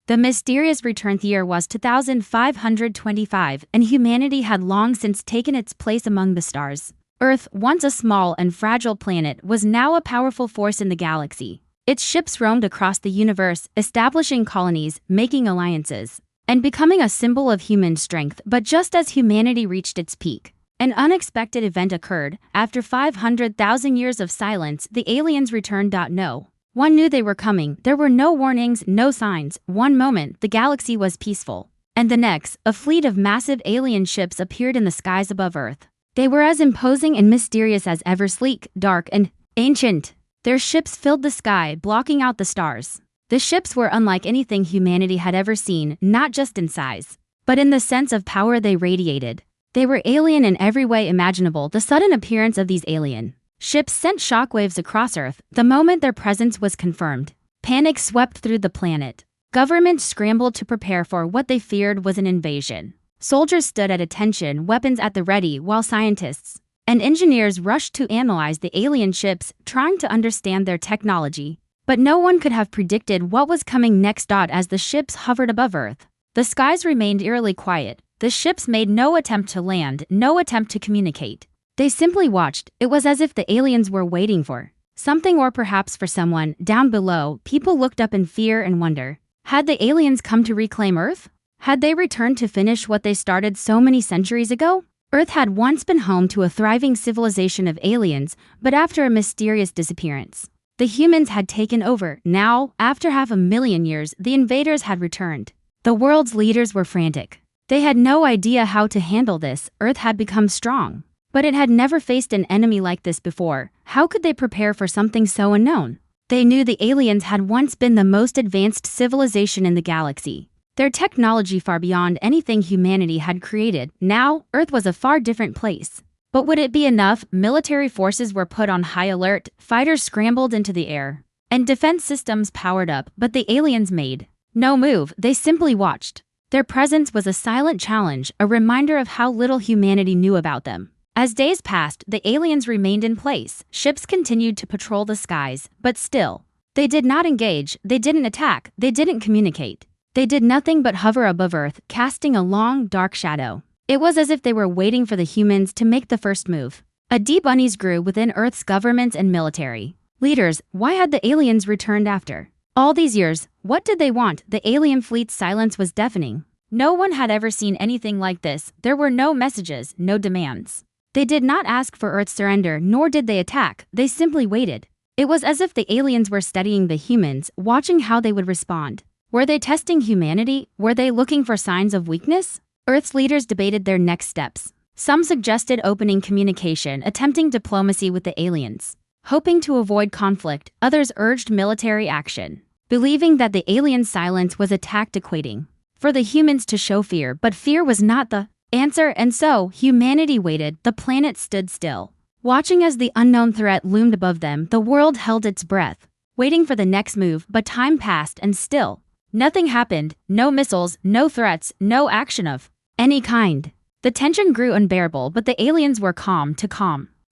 The mysterious returned year was 2525, and humanity had long since taken its place among the stars. Earth, once a small and fragile planet, was now a powerful force in the galaxy. Its ships roamed across the universe, establishing colonies, making alliances, and becoming a symbol of human strength. But just as humanity reached its peak, an unexpected event occurred. After 500,000 years of silence, the aliens returned. No one knew they were coming. There were no warnings, no signs. One moment, the galaxy was peaceful, and the next, a fleet of massive alien ships appeared in the skies above Earth. They were as imposing and mysterious as ever, sleek, dark, and ancient. Their ships filled the sky, blocking out the stars. The ships were unlike anything humanity had ever seen, not just in size, but in the sense of power they radiated. They were alien in every way imaginable. The sudden appearance of these alien ships sent shockwaves across Earth. The moment their presence was confirmed, panic swept through the planet. Governments scrambled to prepare for what they feared was an invasion. Soldiers stood at attention, weapons at the ready, while scientists and engineers rushed to analyze the alien ships, trying to understand their technology. But no one could have predicted what was coming next. As the ships hovered above Earth, the skies remained eerily quiet. The ships made no attempt to land, no attempt to communicate. They simply watched. It was as if the aliens were waiting for something, or perhaps for someone. Down below, people looked up in fear and wonder. Had the aliens come to reclaim Earth? Had they returned to finish what they started so many centuries ago? Earth had once been home to a thriving civilization of aliens, but after a mysterious disappearance, the humans had taken over. Now, after 500,000 years, the invaders had returned. The world's leaders were frantic. They had no idea how to handle this. Earth had become strong, but it had never faced an enemy like this before. How could they prepare for something so unknown? They knew the aliens had once been the most advanced civilization in the galaxy. Their technology far beyond anything humanity had created. Now, Earth was a far different place. But would it be enough? Military forces were put on high alert, fighters scrambled into the air, and defense systems powered up, but the aliens made no move. They simply watched. Their presence was a silent challenge, a reminder of how little humanity knew about them. As days passed, the aliens remained in place. Ships continued to patrol the skies, but still, they did not engage, they didn't attack, they didn't communicate. They did nothing but hover above Earth, casting a long, dark shadow. It was as if they were waiting for the humans to make the first move. A deep unease grew within Earth's governments and military leaders. Why had the aliens returned after all these years? What did they want? The alien fleet's silence was deafening. No one had ever seen anything like this. There were no messages, no demands. They did not ask for Earth's surrender, nor did they attack. They simply waited. It was as if the aliens were studying the humans, watching how they would respond. Were they testing humanity? Were they looking for signs of weakness? Earth's leaders debated their next steps. Some suggested opening communication, attempting diplomacy with the aliens, hoping to avoid conflict. Others urged military action, believing that the aliens' silence was a tactic waiting for the humans to show fear. But fear was not the answer, and so humanity waited. The planet stood still, watching as the unknown threat loomed above them. The world held its breath, waiting for the next move. But time passed, and still nothing happened. No missiles, no threats, no action of any kind. The tension grew unbearable, but the aliens were calm.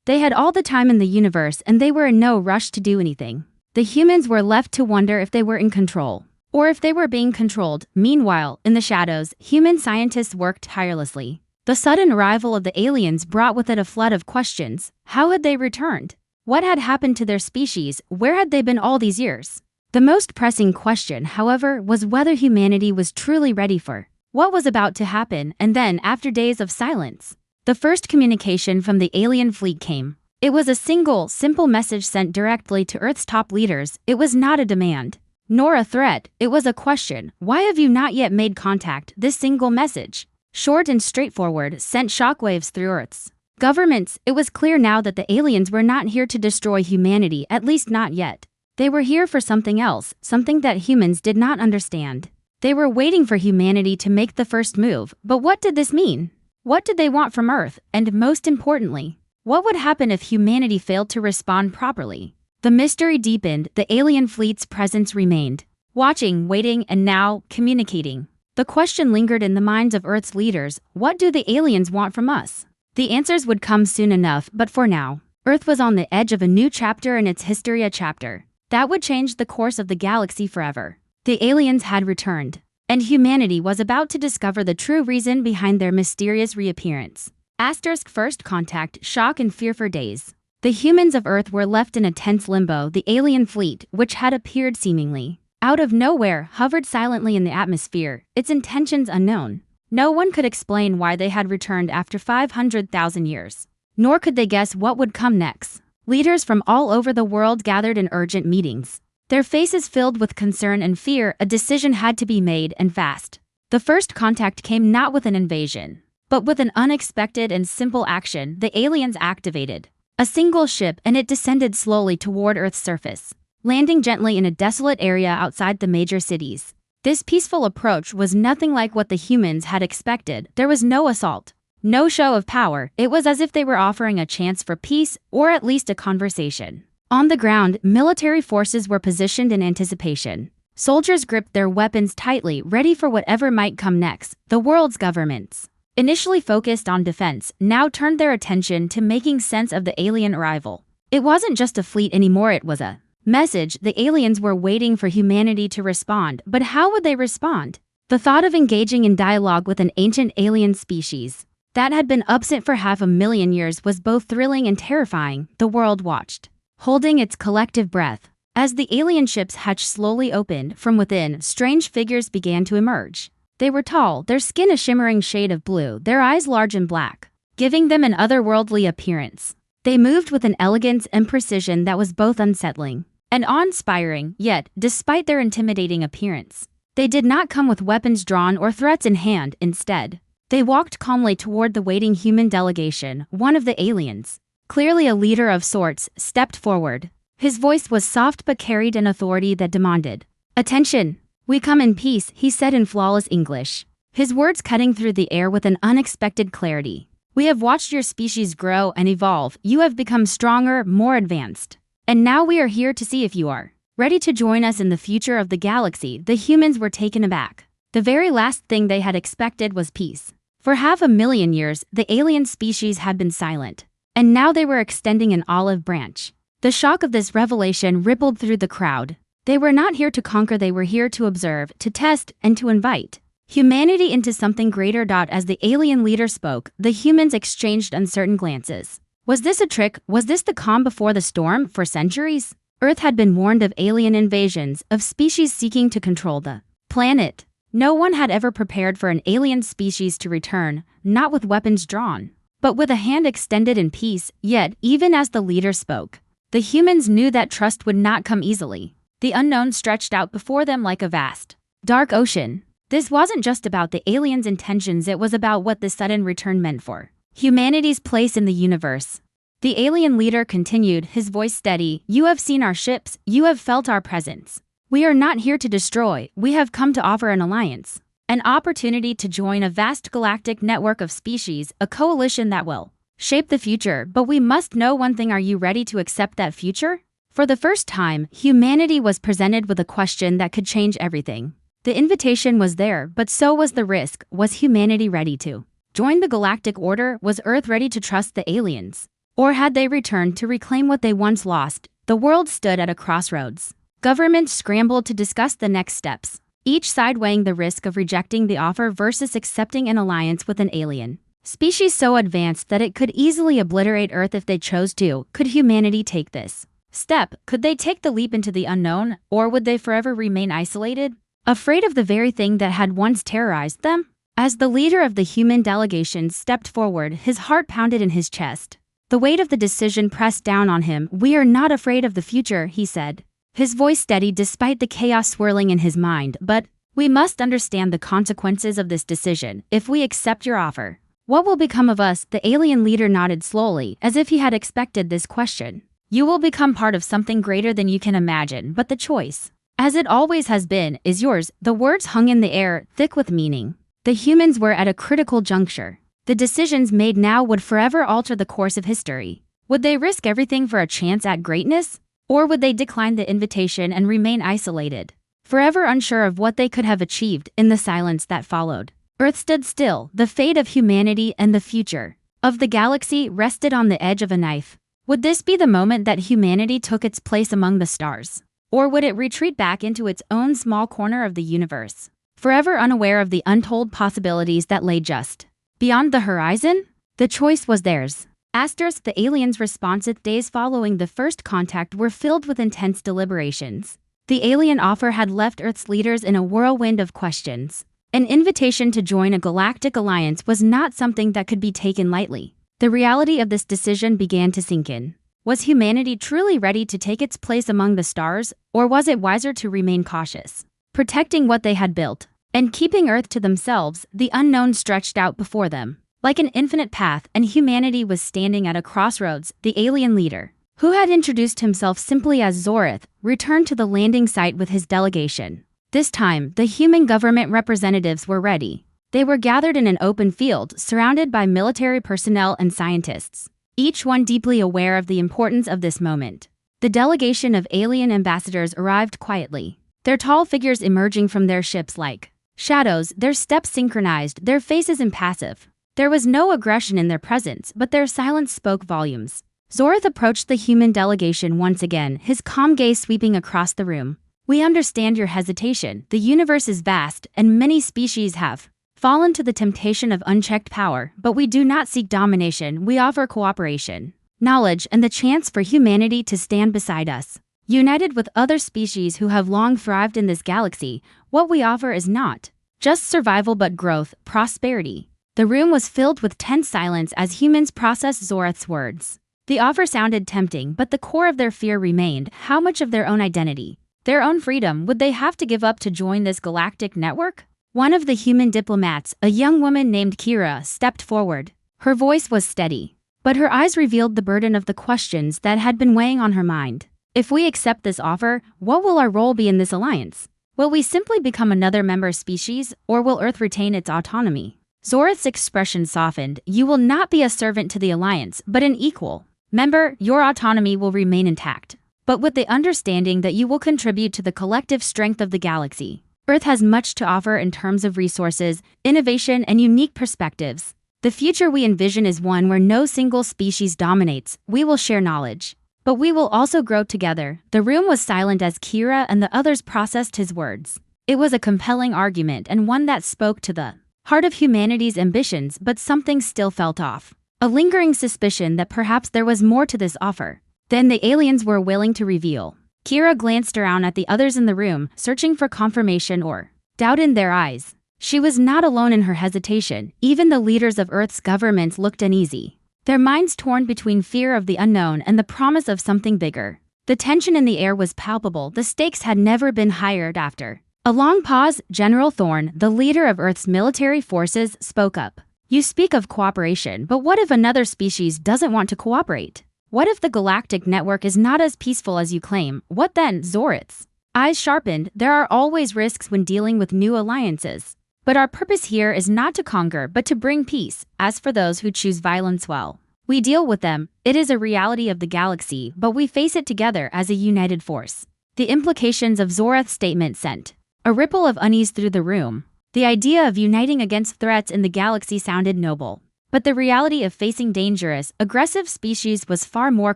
They had all the time in the universe, and they were in no rush to do anything. The humans were left to wonder if they were in control, or if they were being controlled. Meanwhile, in the shadows, human scientists worked tirelessly. The sudden arrival of the aliens brought with it a flood of questions. How had they returned? What had happened to their species? Where had they been all these years? The most pressing question, however, was whether humanity was truly ready for what was about to happen. And then, after days of silence, the first communication from the alien fleet came. It was a single, simple message sent directly to Earth's top leaders. It was not a demand, nor a threat. It was a question. Why have you not yet made contact? This single message, short and straightforward, sent shockwaves through Earth's governments. It was clear now that the aliens were not here to destroy humanity, at least not yet. They were here for something else, something that humans did not understand. They were waiting for humanity to make the first move. But what did this mean? What did they want from Earth? And most importantly, what would happen if humanity failed to respond properly? The mystery deepened. The alien fleet's presence remained, watching, waiting, and now communicating. The question lingered in the minds of Earth's leaders. What do the aliens want from us? The answers would come soon enough, but for now, Earth was on the edge of a new chapter in its history, a chapter that would change the course of the galaxy forever. The aliens had returned. and humanity was about to discover the true reason behind their mysterious reappearance. Asterisk first contact, shock and fear for days. The humans of Earth were left in a tense limbo. The alien fleet, which had appeared seemingly out of nowhere, hovered silently in the atmosphere, its intentions unknown. No one could explain why they had returned after 500,000 years, nor could they guess what would come next. Leaders from all over the world gathered in urgent meetings, their faces filled with concern and fear. A decision had to be made, and fast. The first contact came not with an invasion, but with an unexpected and simple action. The aliens activated a single ship, and it descended slowly toward Earth's surface, landing gently in a desolate area outside the major cities. This peaceful approach was nothing like what the humans had expected. There was no assault, no show of power. It was as if they were offering a chance for peace, or at least a conversation. On the ground, military forces were positioned in anticipation. Soldiers gripped their weapons tightly, ready for whatever might come next. The world's governments, initially focused on defense, now turned their attention to making sense of the alien arrival. It wasn't just a fleet anymore, it was a message. The aliens were waiting for humanity to respond, but how would they respond? The thought of engaging in dialogue with an ancient alien species that had been absent for 500,000 years was both thrilling and terrifying. The world watched, holding its collective breath. As the alien ships hatch slowly opened, from within, strange figures began to emerge. They were tall, their skin a shimmering shade of blue, their eyes large and black, giving them an otherworldly appearance. They moved with an elegance and precision that was both unsettling and awe-inspiring. Yet, despite their intimidating appearance, they did not come with weapons drawn or threats in hand. Instead, they walked calmly toward the waiting human delegation. One of the aliens, clearly a leader of sorts, stepped forward. His voice was soft but carried an authority that demanded attention. "We come in peace," he said in flawless English, his words cutting through the air with an unexpected clarity. "We have watched your species grow and evolve. You have become stronger, more advanced. And now we are here to see if you are ready to join us in the future of the galaxy." The humans were taken aback. The very last thing they had expected was peace. For 500,000 years, the alien species had been silent, and now they were extending an olive branch. The shock of this revelation rippled through the crowd. They were not here to conquer, they were here to observe, to test, and to invite humanity into something greater. As the alien leader spoke, the humans exchanged uncertain glances. Was this a trick? Was this the calm before the storm? For centuries, Earth had been warned of alien invasions, of species seeking to control the planet. No one had ever prepared for an alien species to return, not with weapons drawn, but with a hand extended in peace. Yet, even as the leader spoke, the humans knew that trust would not come easily. The unknown stretched out before them like a vast, dark ocean. This wasn't just about the aliens' intentions, it was about what this sudden return meant for humanity's place in the universe. The alien leader continued, his voice steady. "You have seen our ships, you have felt our presence. We are not here to destroy, we have come to offer an alliance, an opportunity to join a vast galactic network of species, a coalition that will shape the future. But we must know one thing, are you ready to accept that future?" For the first time, humanity was presented with a question that could change everything. The invitation was there, but so was the risk. Was humanity ready to join the galactic order? Was Earth ready to trust the aliens? Or had they returned to reclaim what they once lost? The world stood at a crossroads. Governments scrambled to discuss the next steps, each side weighing the risk of rejecting the offer versus accepting an alliance with an alien species so advanced that it could easily obliterate Earth if they chose to. Could humanity take this step? Could they take the leap into the unknown, or would they forever remain isolated, afraid of the very thing that had once terrorized them? As the leader of the human delegation stepped forward, his heart pounded in his chest. The weight of the decision pressed down on him. "We are not afraid of the future," he said, his voice steady despite the chaos swirling in his mind. "But we must understand the consequences of this decision. If we accept your offer, what will become of us?" The alien leader nodded slowly, as if he had expected this question. "You will become part of something greater than you can imagine, but the choice, as it always has been, is yours." The words hung in the air, thick with meaning. The humans were at a critical juncture. The decisions made now would forever alter the course of history. Would they risk everything for a chance at greatness? Or would they decline the invitation and remain isolated, forever unsure of what they could have achieved? In the silence that followed, Earth stood still. The fate of humanity and the future of the galaxy rested on the edge of a knife. Would this be the moment that humanity took its place among the stars? Or would it retreat back into its own small corner of the universe? forever unaware of the untold possibilities that lay just beyond the horizon. The choice was theirs. Asterisk, the aliens' responsive days following the first contact were filled with intense deliberations. The alien offer had left Earth's leaders in a whirlwind of questions. An invitation to join a galactic alliance was not something that could be taken lightly. The reality of this decision began to sink in. Was humanity truly ready to take its place among the stars, or was it wiser to remain cautious, protecting what they had built, and keeping Earth to themselves? The unknown stretched out before them like an infinite path, and humanity was standing at a crossroads. The alien leader, who had introduced himself simply as Zorith, returned to the landing site with his delegation. This time, the human government representatives were ready. They were gathered in an open field, surrounded by military personnel and scientists, each one deeply aware of the importance of this moment. The delegation of alien ambassadors arrived quietly, their tall figures emerging from their ships like shadows, their steps synchronized, their faces impassive. There was no aggression in their presence, but their silence spoke volumes. Zorith approached the human delegation once again, his calm gaze sweeping across the room. We understand your hesitation. The universe is vast, and many species have fallen to the temptation of unchecked power, but we do not seek domination. We offer cooperation, knowledge, and the chance for humanity to stand beside us, united with other species who have long thrived in this galaxy. What we offer is not just survival but growth, prosperity. The room was filled with tense silence as humans processed Zorith's words. The offer sounded tempting, but the core of their fear remained. How much of their own identity, their own freedom, would they have to give up to join this galactic network? One of the human diplomats, a young woman named Kira, stepped forward. Her voice was steady, but her eyes revealed the burden of the questions that had been weighing on her mind. If we accept this offer, what will our role be in this alliance? Will we simply become another member species, or will Earth retain its autonomy? Zorith's expression softened. You will not be a servant to the alliance, but an equal member. Your autonomy will remain intact, but with the understanding that you will contribute to the collective strength of the galaxy. Earth has much to offer in terms of resources, innovation, and unique perspectives. The future we envision is one where no single species dominates. We will share knowledge, but we will also grow together. The room was silent as Kira and the others processed his words. It was a compelling argument and one that spoke to the heart of humanity's ambitions, but something still felt off. A lingering suspicion that perhaps there was more to this offer than the aliens were willing to reveal. Kira glanced around at the others in the room, searching for confirmation or doubt in their eyes. She was not alone in her hesitation. Even the leaders of Earth's governments looked uneasy, their minds torn between fear of the unknown and the promise of something bigger. The tension in the air was palpable. The stakes had never been higher. After a long pause, General Thorne, the leader of Earth's military forces, spoke up. You speak of cooperation, but what if another species doesn't want to cooperate? What if the galactic network is not as peaceful as you claim? What then? Zorith's eyes sharpened. There are always risks when dealing with new alliances. But our purpose here is not to conquer, but to bring peace. As for those who choose violence, well, we deal with them. It is a reality of the galaxy, but we face it together as a united force. The implications of Zorith's statement sent a ripple of unease through the room. The idea of uniting against threats in the galaxy sounded noble, but the reality of facing dangerous, aggressive species was far more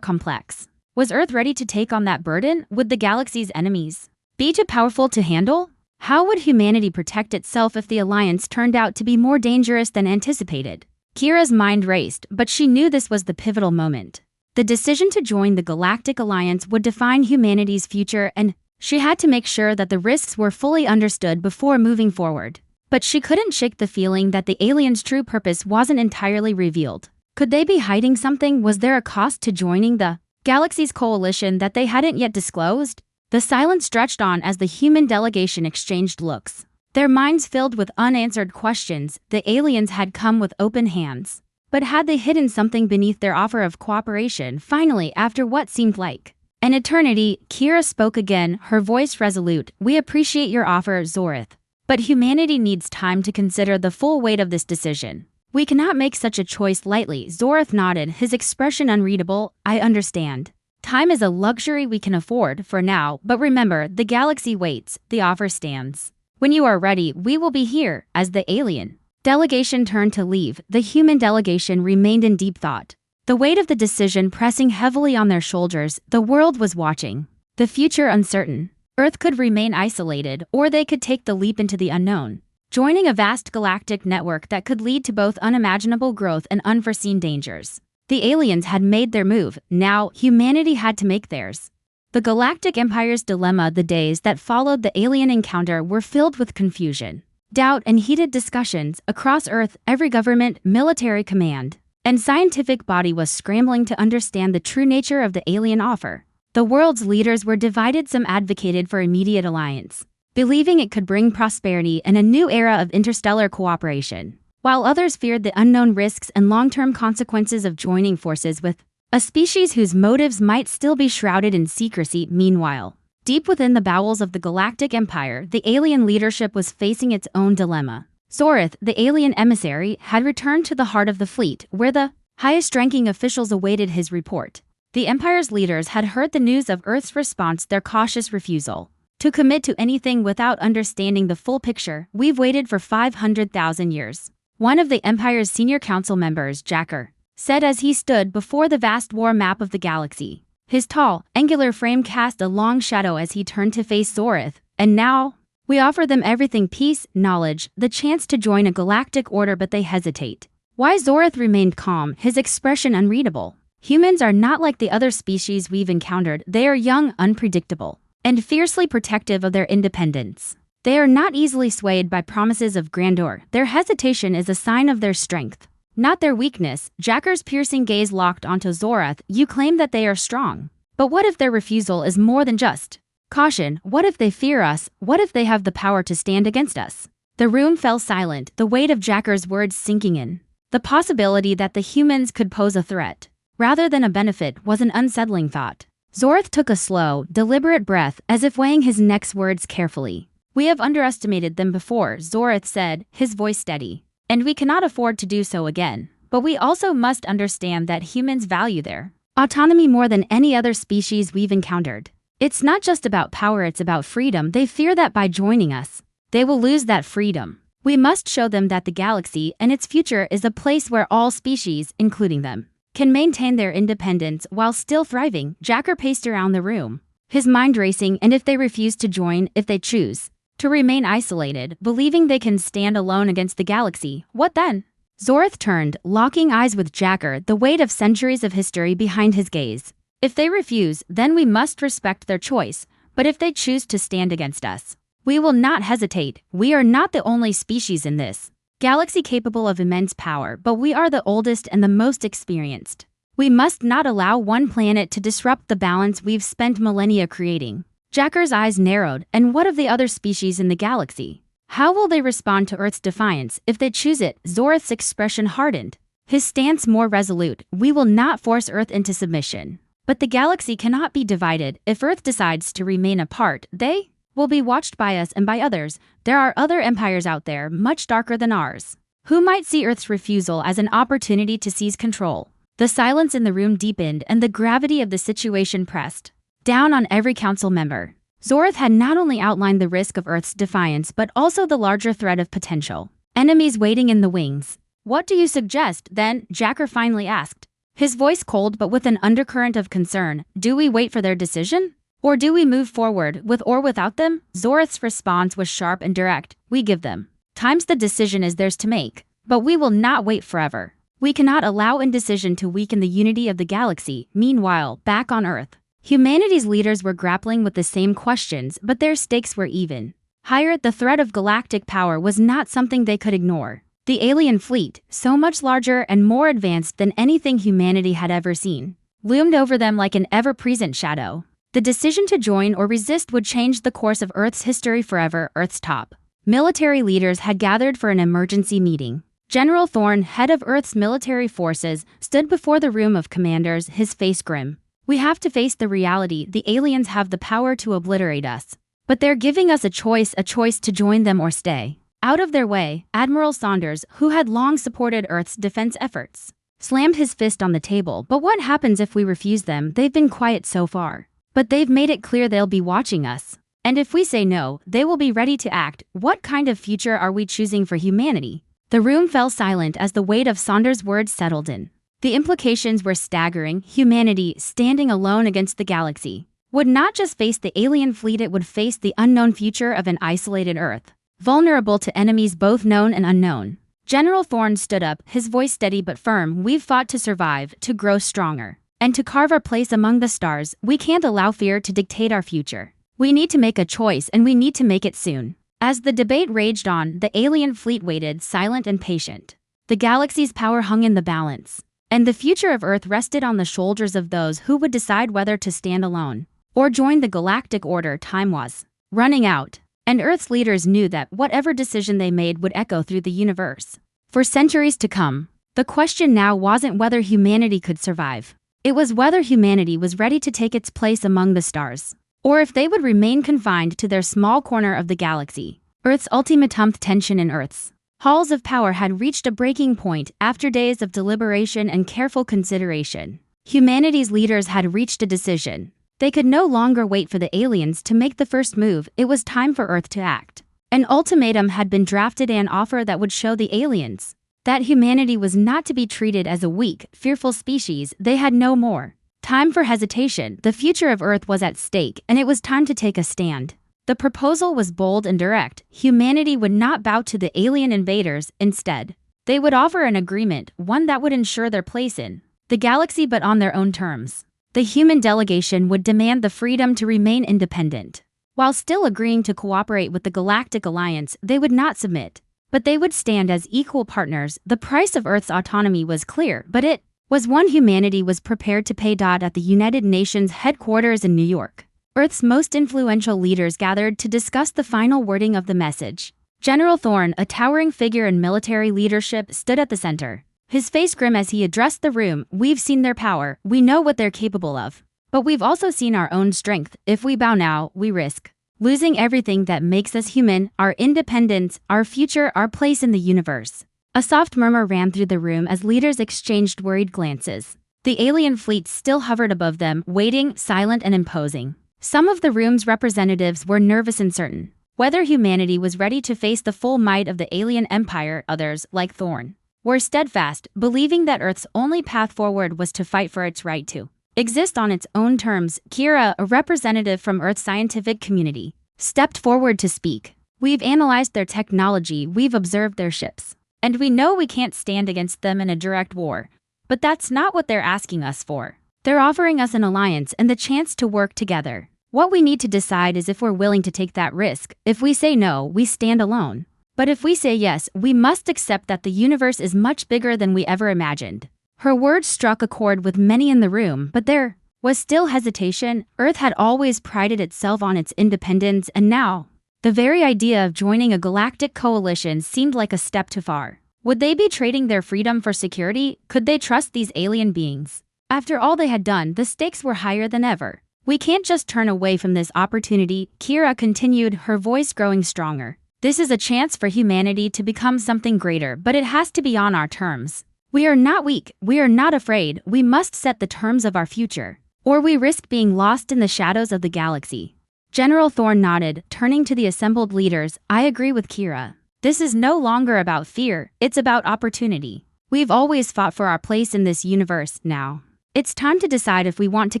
complex. Was Earth ready to take on that burden? Would the galaxy's enemies be too powerful to handle? How would humanity protect itself if the alliance turned out to be more dangerous than anticipated? Kira's mind raced, but she knew this was the pivotal moment. The decision to join the Galactic Alliance would define humanity's future, and she had to make sure that the risks were fully understood before moving forward. But she couldn't shake the feeling that the aliens' true purpose wasn't entirely revealed. Could they be hiding something? Was there a cost to joining the galaxy's coalition that they hadn't yet disclosed? The silence stretched on as the human delegation exchanged looks, their minds filled with unanswered questions. The aliens had come with open hands, but had they hidden something beneath their offer of cooperation? Finally, after what seemed like an eternity, Kira spoke again, her voice resolute. We appreciate your offer, Zorith, but humanity needs time to consider the full weight of this decision. We cannot make such a choice lightly. Zorith nodded, his expression unreadable. I understand. Time is a luxury we can afford for now, but remember, the galaxy waits. The offer stands. When you are ready, we will be here. As the alien delegation turned to leave, the human delegation remained in deep thought, the weight of the decision pressing heavily on their shoulders. The world was watching, the future uncertain. Earth could remain isolated, or they could take the leap into the unknown, joining a vast galactic network that could lead to both unimaginable growth and unforeseen dangers. The aliens had made their move, now humanity had to make theirs. The Galactic Empire's dilemma. The days that followed the alien encounter were filled with confusion, doubt, and heated discussions. Across Earth, every government, military command, and scientific body was scrambling to understand the true nature of the alien offer. The world's leaders were divided. Some advocated for immediate alliance, believing it could bring prosperity and a new era of interstellar cooperation, while others feared the unknown risks and long-term consequences of joining forces with a species whose motives might still be shrouded in secrecy. Meanwhile, deep within the bowels of the Galactic Empire, the alien leadership was facing its own dilemma. Zorith, the alien emissary, had returned to the heart of the fleet, where the highest-ranking officials awaited his report. The Empire's leaders had heard the news of Earth's response, their cautious refusal to commit to anything without understanding the full picture. We've waited for 500,000 years. One of the Empire's senior council members, Jacker, said as he stood before the vast war map of the galaxy. His tall, angular frame cast a long shadow as he turned to face Zorith. And now, we offer them everything: peace, knowledge, the chance to join a galactic order, but they hesitate. Why? Zorith remained calm, his expression unreadable. Humans are not like the other species we've encountered. They are young, unpredictable, and fiercely protective of their independence. They are not easily swayed by promises of grandeur. Their hesitation is a sign of their strength, not their weakness. Jacker's piercing gaze locked onto Zorith. You claim that they are strong, but what if their refusal is more than just caution? What if they fear us? What if they have the power to stand against us? The room fell silent, the weight of Jacker's words sinking in. The possibility that the humans could pose a threat, rather than a benefit, was an unsettling thought. Zorith took a slow, deliberate breath, as if weighing his next words carefully. We have underestimated them before, Zorith said, his voice steady, and we cannot afford to do so again. But we also must understand that humans value their autonomy more than any other species we've encountered. It's not just about power, it's about freedom. They fear that by joining us, they will lose that freedom. We must show them that the galaxy and its future is a place where all species, including them, can maintain their independence while still thriving. Jacker paced around the room, his mind racing. And if they refuse to join, if they choose to remain isolated, believing they can stand alone against the galaxy, what then? Zorith turned, locking eyes with Jacker, the weight of centuries of history behind his gaze. If they refuse, then we must respect their choice, but if they choose to stand against us, we will not hesitate. We are not the only species in this galaxy capable of immense power, but we are the oldest and the most experienced. We must not allow one planet to disrupt the balance we've spent millennia creating. Jacker's eyes narrowed. And what of the other species in the galaxy? How will they respond to Earth's defiance if they choose it? Zorith's expression hardened, his stance more resolute. We will not force Earth into submission. But the galaxy cannot be divided. If Earth decides to remain apart, they will be watched by us and by others. There are other empires out there, much darker than ours, who might see Earth's refusal as an opportunity to seize control. The silence in the room deepened, and the gravity of the situation pressed down on every council member. Zorith had not only outlined the risk of Earth's defiance, but also the larger threat of potential enemies waiting in the wings. What do you suggest, then? Jacker finally asked, his voice cold but with an undercurrent of concern. Do we wait for their decision? Or do we move forward, with or without them? Zorith's response was sharp and direct. We give them time. The decision is theirs to make, but we will not wait forever. We cannot allow indecision to weaken the unity of the galaxy. Meanwhile, back on Earth, humanity's leaders were grappling with the same questions, but their stakes were even higher. The threat of galactic power was not something they could ignore. The alien fleet, so much larger and more advanced than anything humanity had ever seen, loomed over them like an ever-present shadow. The decision to join or resist would change the course of Earth's history forever. Earth's top military leaders had gathered for an emergency meeting. General Thorne, head of Earth's military forces, stood before the room of commanders, his face grim. We have to face the reality. The aliens have the power to obliterate us, but they're giving us a choice to join them or stay out of their way. Admiral Saunders, who had long supported Earth's defense efforts, slammed his fist on the table. But what happens if we refuse them? They've been quiet so far, but they've made it clear they'll be watching us. And if we say no, they will be ready to act. What kind of future are we choosing for humanity? The room fell silent as the weight of Saunders' words settled in. The implications were staggering. Humanity standing alone against the galaxy. would not just face the alien fleet, it would face the unknown future of an isolated Earth, vulnerable to enemies both known and unknown. General Thorne stood up, his voice steady but firm. We've fought to survive, to grow stronger, and to carve our place among the stars. We can't allow fear to dictate our future. We need to make a choice, and we need to make it soon. As the debate raged on, the alien fleet waited, silent and patient. The galaxy's power hung in the balance, and the future of Earth rested on the shoulders of those who would decide whether to stand alone or join the Galactic Order. Time was running out, and Earth's leaders knew that whatever decision they made would echo through the universe for centuries to come. The question now wasn't whether humanity could survive. It was whether humanity was ready to take its place among the stars, or if they would remain confined to their small corner of the galaxy. Earth's ultimatum. Tension in Earth's halls of power had reached a breaking point. After days of deliberation and careful consideration, humanity's leaders had reached a decision. They could no longer wait for the aliens to make the first move. It was time for Earth to act. An ultimatum had been drafted, an offer that would show the aliens that humanity was not to be treated as a weak, fearful species. They had no more time for hesitation. The future of Earth was at stake, and it was time to take a stand. The proposal was bold and direct. Humanity would not bow to the alien invaders. Instead, they would offer an agreement, one that would ensure their place in the galaxy but on their own terms. The human delegation would demand the freedom to remain independent. While still agreeing to cooperate with the Galactic Alliance, they would not submit, but they would stand as equal partners. The price of Earth's autonomy was clear, but it was one humanity was prepared to pay. At the United Nations headquarters in New York, Earth's most influential leaders gathered to discuss the final wording of the message. General Thorne, a towering figure in military leadership, stood at the center, his face grim as he addressed the room. We've seen their power, we know what they're capable of, but we've also seen our own strength. If we bow now, we risk losing everything that makes us human, our independence, our future, our place in the universe. A soft murmur ran through the room as leaders exchanged worried glances. The alien fleet still hovered above them, waiting, silent and imposing. Some of the room's representatives were nervous and uncertain whether humanity was ready to face the full might of the alien empire. Others, like Thorne, were steadfast, believing that Earth's only path forward was to fight for its right to exist on its own terms. Kira, a representative from Earth's scientific community, stepped forward to speak. We've analyzed their technology, we've observed their ships, and we know we can't stand against them in a direct war. But that's not what they're asking us for. They're offering us an alliance and the chance to work together. What we need to decide is if we're willing to take that risk. If we say no, we stand alone. But if we say yes, we must accept that the universe is much bigger than we ever imagined. Her words struck a chord with many in the room, but there was still hesitation. Earth had always prided itself on its independence, and now, the very idea of joining a galactic coalition seemed like a step too far. Would they be trading their freedom for security? Could they trust these alien beings? After all they had done, the stakes were higher than ever. We can't just turn away from this opportunity, Kira continued, her voice growing stronger. This is a chance for humanity to become something greater, but it has to be on our terms. We are not weak, we are not afraid, we must set the terms of our future, or we risk being lost in the shadows of the galaxy. General Thorne nodded, turning to the assembled leaders. I agree with Kira. This is no longer about fear, it's about opportunity. We've always fought for our place in this universe. Now, it's time to decide if we want to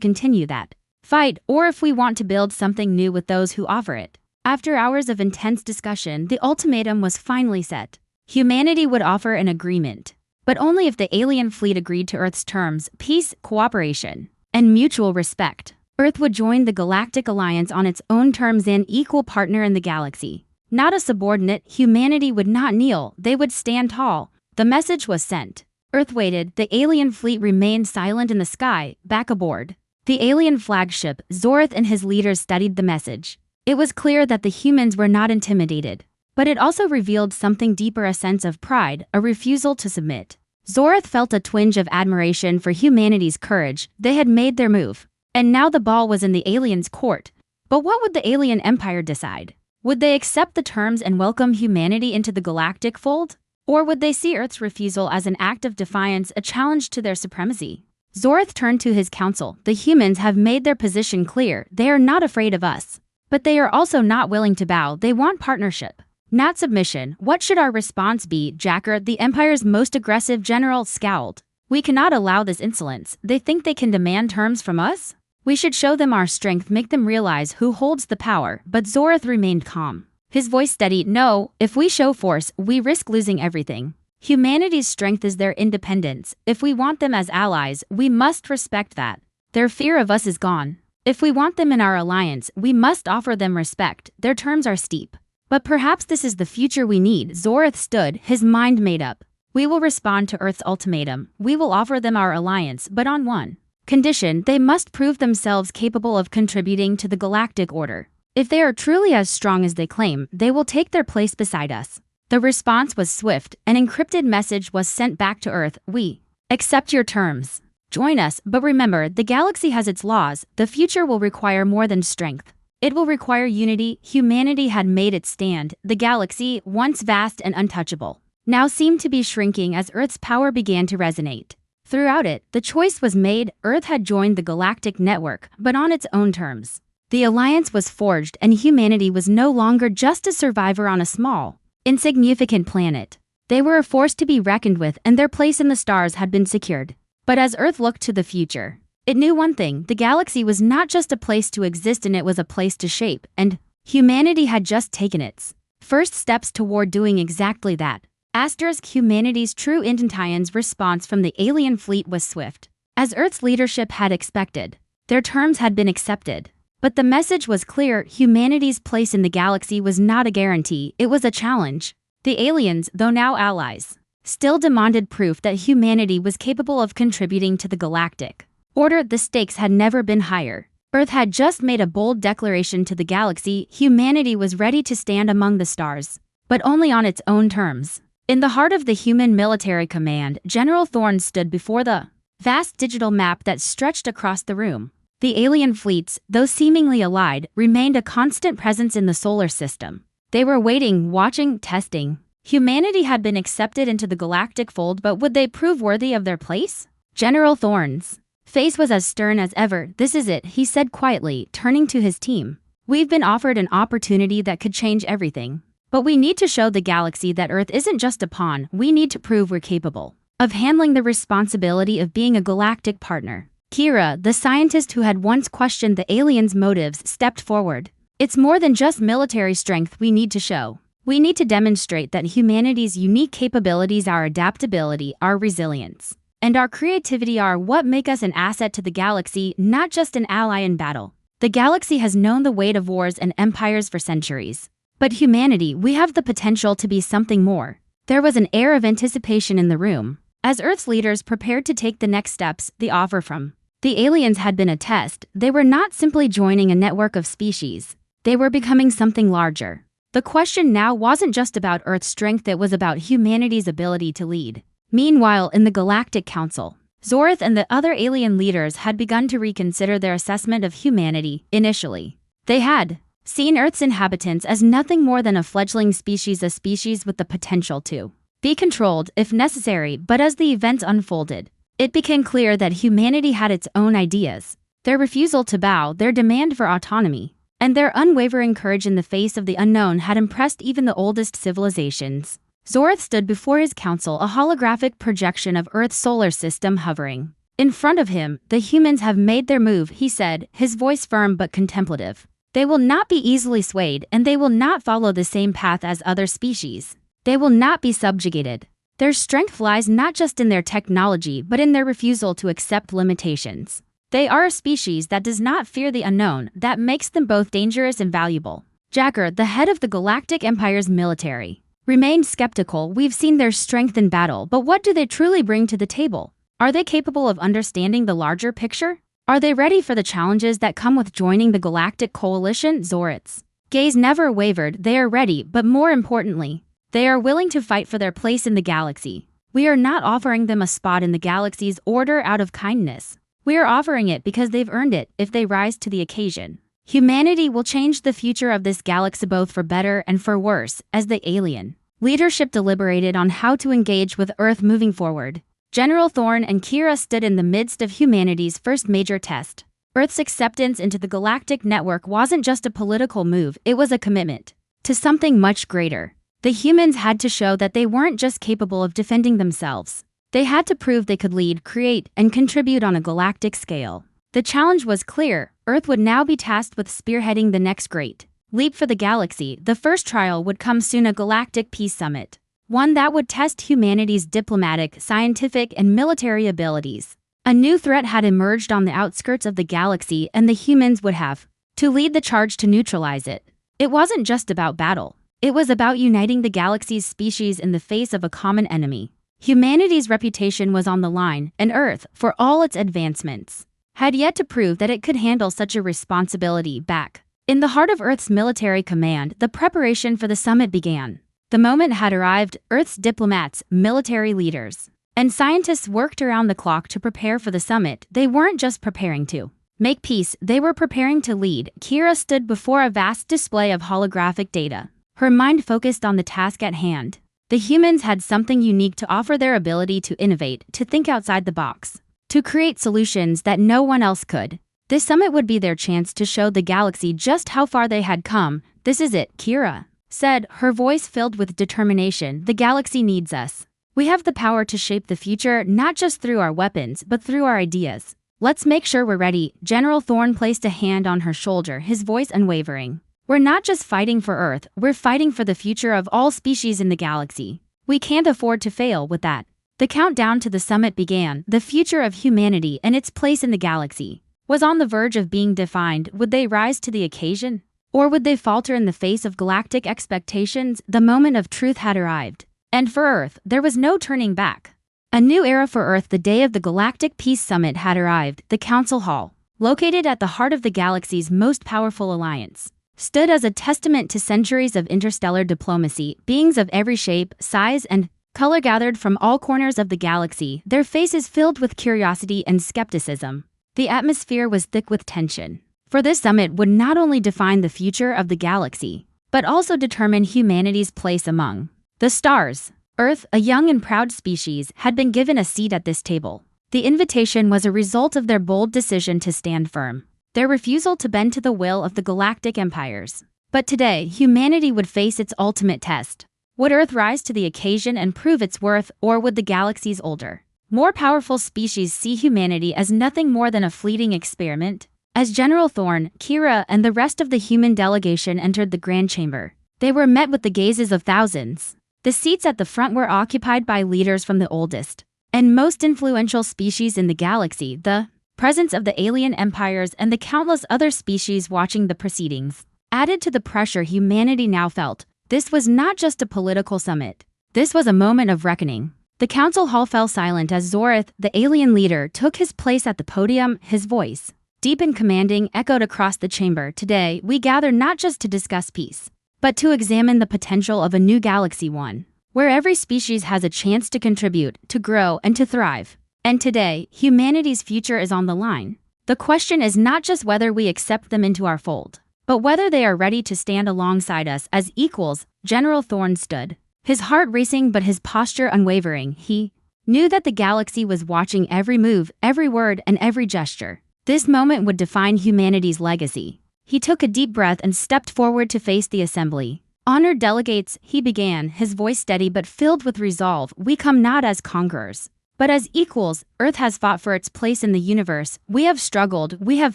continue that fight, or if we want to build something new with those who offer it. After hours of intense discussion, the ultimatum was finally set. Humanity would offer an agreement, but only if the alien fleet agreed to Earth's terms: peace, cooperation, and mutual respect. Earth would join the Galactic Alliance on its own terms, an equal partner in the galaxy. Not a subordinate. Humanity would not kneel, they would stand tall. The message was sent. Earth waited, the alien fleet remained silent in the sky. Back aboard the alien flagship, Zorth and his leaders studied the message. It was clear that the humans were not intimidated, but it also revealed something deeper, a sense of pride, a refusal to submit. Zorth felt a twinge of admiration for humanity's courage. They had made their move, and now the ball was in the aliens' court. But what would the alien empire decide? Would they accept the terms and welcome humanity into the galactic fold? Or would they see Earth's refusal as an act of defiance, a challenge to their supremacy? Zorth turned to his council. The humans have made their position clear. They are not afraid of us, but they are also not willing to bow. They want partnership, not submission. What should our response be? Jacker, the Empire's most aggressive general, scowled. We cannot allow this insolence. They think they can demand terms from us? We should show them our strength, make them realize who holds the power, but Zorith remained calm. His voice steady. No, if we show force, we risk losing everything. Humanity's strength is their independence. If we want them as allies, we must respect that. Their fear of us is gone. If we want them in our alliance, we must offer them respect. Their terms are steep. But perhaps this is the future we need. Zorith stood, his mind made up. We will respond to Earth's ultimatum. We will offer them our alliance, but on one condition: they must prove themselves capable of contributing to the galactic order. If they are truly as strong as they claim, they will take their place beside us. The response was swift. An encrypted message was sent back to Earth. We accept your terms. Join us, but remember, the galaxy has its laws. The future will require more than strength. It will require unity. Humanity had made its stand. The galaxy, once vast and untouchable, now seemed to be shrinking as Earth's power began to resonate. Throughout it, the choice was made. Earth had joined the galactic network, but on its own terms. The alliance was forged, and humanity was no longer just a survivor on a small, insignificant planet. They were a force to be reckoned with, and their place in the stars had been secured. But as Earth looked to the future, it knew one thing: the galaxy was not just a place to exist in, it was a place to shape, and humanity had just taken its first steps toward doing exactly that. Humanity's true intention's response from the alien fleet was swift. As Earth's leadership had expected, their terms had been accepted. But the message was clear: humanity's place in the galaxy was not a guarantee, it was a challenge. The aliens, though now allies, still demanded proof that humanity was capable of contributing to the galactic order. The stakes had never been higher. Earth had just made a bold declaration to the galaxy: humanity was ready to stand among the stars, but only on its own terms. In the heart of the human military command, General Thorne stood before the vast digital map that stretched across the room. The alien fleets, though seemingly allied, remained a constant presence in the solar system. They were waiting, watching, testing. Humanity had been accepted into the galactic fold, but would they prove worthy of their place? General Thorne's face was as stern as ever. This is it, he said quietly, turning to his team. We've been offered an opportunity that could change everything. But we need to show the galaxy that Earth isn't just a pawn. We need to prove we're capable of handling the responsibility of being a galactic partner. Kira, the scientist who had once questioned the aliens' motives, stepped forward. It's more than just military strength we need to show. We need to demonstrate that humanity's unique capabilities, our adaptability, our resilience, and our creativity are what make us an asset to the galaxy, not just an ally in battle. The galaxy has known the weight of wars and empires for centuries. But humanity, we have the potential to be something more. There was an air of anticipation in the room. As Earth's leaders prepared to take the next steps, the offer from the aliens had been a test. They were not simply joining a network of species. They were becoming something larger. The question now wasn't just about Earth's strength, it was about humanity's ability to lead. Meanwhile, in the Galactic Council, Zorith and the other alien leaders had begun to reconsider their assessment of humanity. Initially, they had seen Earth's inhabitants as nothing more than a fledgling species, a species with the potential to be controlled if necessary. But as the events unfolded, it became clear that humanity had its own ideas. Their refusal to bow, their demand for autonomy, and their unwavering courage in the face of the unknown had impressed even the oldest civilizations. Zorith stood before his council, a holographic projection of Earth's solar system hovering in front of him. The humans have made their move, he said, his voice firm but contemplative. They will not be easily swayed, and they will not follow the same path as other species. They will not be subjugated. Their strength lies not just in their technology, but in their refusal to accept limitations. They are a species that does not fear the unknown, that makes them both dangerous and valuable. Jacker, the head of the Galactic Empire's military, remained skeptical. We've seen their strength in battle, but what do they truly bring to the table? Are they capable of understanding the larger picture? Are they ready for the challenges that come with joining the Galactic Coalition? Zorith's gaze never wavered. They are ready, but more importantly, they are willing to fight for their place in the galaxy. We are not offering them a spot in the galaxy's order out of kindness. We are offering it because they've earned it. If they rise to the occasion, humanity will change the future of this galaxy both for better and for worse. As the alien leadership deliberated on how to engage with Earth moving forward, General Thorne and Kira stood in the midst of humanity's first major test. Earth's acceptance into the galactic network wasn't just a political move, it was a commitment to something much greater. The humans had to show that they weren't just capable of defending themselves. They had to prove they could lead, create, and contribute on a galactic scale. The challenge was clear. Earth would now be tasked with spearheading the next great leap for the galaxy. The first trial would come soon, a galactic peace summit. One that would test humanity's diplomatic, scientific, and military abilities. A new threat had emerged on the outskirts of the galaxy, and the humans would have to lead the charge to neutralize it. It wasn't just about battle. It was about uniting the galaxy's species in the face of a common enemy. Humanity's reputation was on the line, and Earth, for all its advancements, had yet to prove that it could handle such a responsibility. Back in the heart of Earth's military command, the preparation for the summit began. The moment had arrived. Earth's diplomats, military leaders, and scientists worked around the clock to prepare for the summit. They weren't just preparing to make peace, they were preparing to lead. Kira stood before a vast display of holographic data, her mind focused on the task at hand. The humans had something unique to offer: their ability to innovate, to think outside the box, to create solutions that no one else could. This summit would be their chance to show the galaxy just how far they had come. "This is it," Kira said, her voice filled with determination. "The galaxy needs us. We have the power to shape the future, not just through our weapons, but through our ideas. Let's make sure we're ready." General Thorne placed a hand on her shoulder, his voice unwavering. "We're not just fighting for Earth, we're fighting for the future of all species in the galaxy. We can't afford to fail with that." The countdown to the summit began. The future of humanity and its place in the galaxy was on the verge of being defined. Would they rise to the occasion? Or would they falter in the face of galactic expectations? The moment of truth had arrived. And for Earth, there was no turning back. A new era for Earth. The day of the Galactic Peace Summit had arrived. The Council Hall, located at the heart of the galaxy's most powerful alliance, stood as a testament to centuries of interstellar diplomacy. Beings of every shape, size, and color gathered from all corners of the galaxy, their faces filled with curiosity and skepticism. The atmosphere was thick with tension, for this summit would not only define the future of the galaxy, but also determine humanity's place among the stars. Earth, a young and proud species, had been given a seat at this table. The invitation was a result of their bold decision to stand firm, their refusal to bend to the will of the galactic empires. But today, humanity would face its ultimate test. Would Earth rise to the occasion and prove its worth, or would the galaxy's older, more powerful species see humanity as nothing more than a fleeting experiment? As General Thorne, Kira, and the rest of the human delegation entered the Grand Chamber, they were met with the gazes of thousands. The seats at the front were occupied by leaders from the oldest and most influential species in the galaxy. The presence of the alien empires and the countless other species watching the proceedings added to the pressure humanity now felt. This was not just a political summit. This was a moment of reckoning. The council hall fell silent as Zorith, the alien leader, took his place at the podium. His voice, deep and commanding, echoed across the chamber. "Today, we gather not just to discuss peace, but to examine the potential of a new galaxy, one where every species has a chance to contribute, to grow, and to thrive. And today, humanity's future is on the line. The question is not just whether we accept them into our fold, but whether they are ready to stand alongside us as equals." General Thorne stood, his heart racing but his posture unwavering. He knew that the galaxy was watching every move, every word, and every gesture. This moment would define humanity's legacy. He took a deep breath and stepped forward to face the assembly. "Honored delegates," he began, his voice steady but filled with resolve, "we come not as conquerors, but as equals. Earth has fought for its place in the universe. We have struggled, we have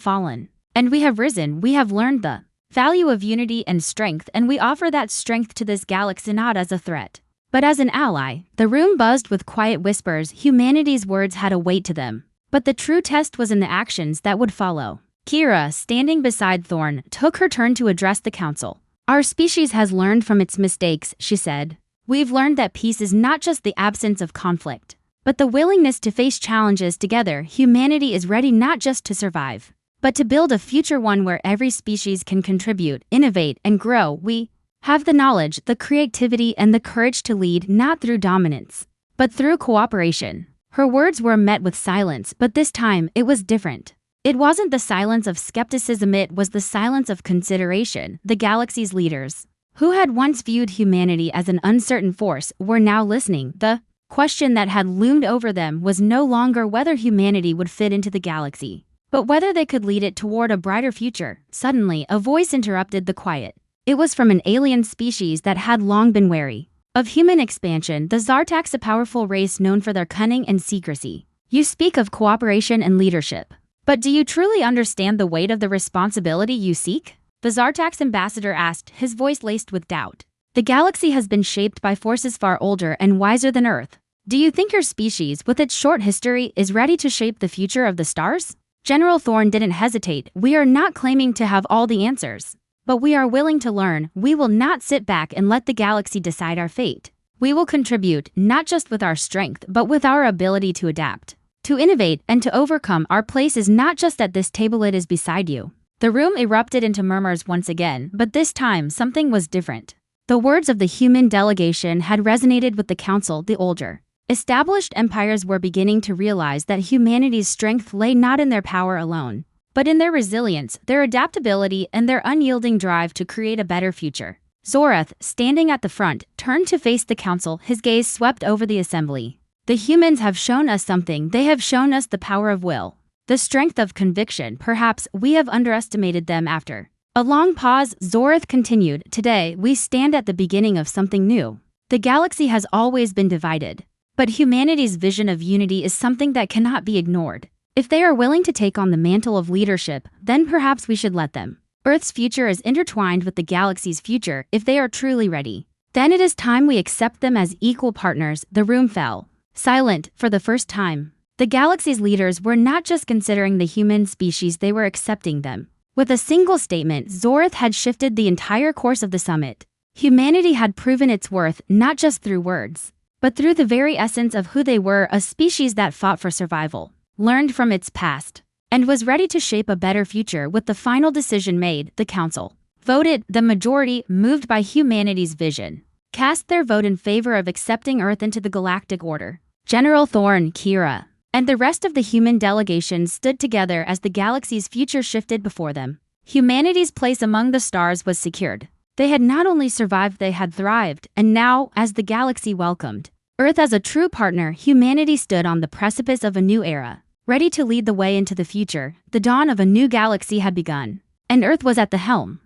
fallen, and we have risen. We have learned the value of unity and strength, and we offer that strength to this galaxy not as a threat, but as an ally." The room buzzed with quiet whispers. Humanity's words had a weight to them, but the true test was in the actions that would follow. Kira, standing beside Thorne, took her turn to address the council. "Our species has learned from its mistakes," she said. "We've learned that peace is not just the absence of conflict, but the willingness to face challenges together. Humanity is ready not just to survive, but to build a future, one where every species can contribute, innovate, and grow. We have the knowledge, the creativity, and the courage to lead, not through dominance, but through cooperation." Her words were met with silence, but this time, it was different. It wasn't the silence of skepticism, it was the silence of consideration. The galaxy's leaders, who had once viewed humanity as an uncertain force, were now listening. The question that had loomed over them was no longer whether humanity would fit into the galaxy, but whether they could lead it toward a brighter future. Suddenly, a voice interrupted the quiet. It was from an alien species that had long been wary of human expansion. "The Zartaks, a powerful race known for their cunning and secrecy. You speak of cooperation and leadership, But do you truly understand the weight of the responsibility you seek? The Zartak's ambassador asked, his voice laced with doubt. The galaxy has been shaped by forces far older and wiser than Earth. Do you think your species, with its short history, is ready to shape the future of the stars? General Thorne didn't hesitate. We are not claiming to have all the answers. But we are willing to learn. We will not sit back and let the galaxy decide our fate. We will contribute, not just with our strength, but with our ability to adapt, to innovate, and to overcome. Our place is not just at this table, it is beside you. The room erupted into murmurs once again, but this time something was different. The words of the human delegation had resonated with the council. The older, established empires were beginning to realize that humanity's strength lay not in their power alone, but in their resilience, their adaptability, and their unyielding drive to create a better future. Zorath, standing at the front, turned to face the council. His gaze swept over the assembly. The humans have shown us something. They have shown us the power of will, the strength of conviction. Perhaps we have underestimated them. After a long pause, Zorath continued, today we stand at the beginning of something new. The galaxy has always been divided, but humanity's vision of unity is something that cannot be ignored. If they are willing to take on the mantle of leadership, then perhaps we should let them. Earth's future is intertwined with the galaxy's future. If they are truly ready, then it is time we accept them as equal partners. The room fell silent for the first time. The galaxy's leaders were not just considering the human species, they were accepting them. With a single statement, Zorath had shifted the entire course of the summit. Humanity had proven its worth not just through words, but through the very essence of who they were, a species that fought for survival, learned from its past, and was ready to shape a better future. With the final decision made, the council voted. The majority, moved by humanity's vision, cast their vote in favor of accepting Earth into the Galactic Order. General Thorne, Kira, and the rest of the human delegation stood together as the galaxy's future shifted before them. Humanity's place among the stars was secured. They had not only survived, they had thrived, and now, as the galaxy welcomed Earth as a true partner, humanity stood on the precipice of a new era, ready to lead the way into the future. The dawn of a new galaxy had begun, and Earth was at the helm.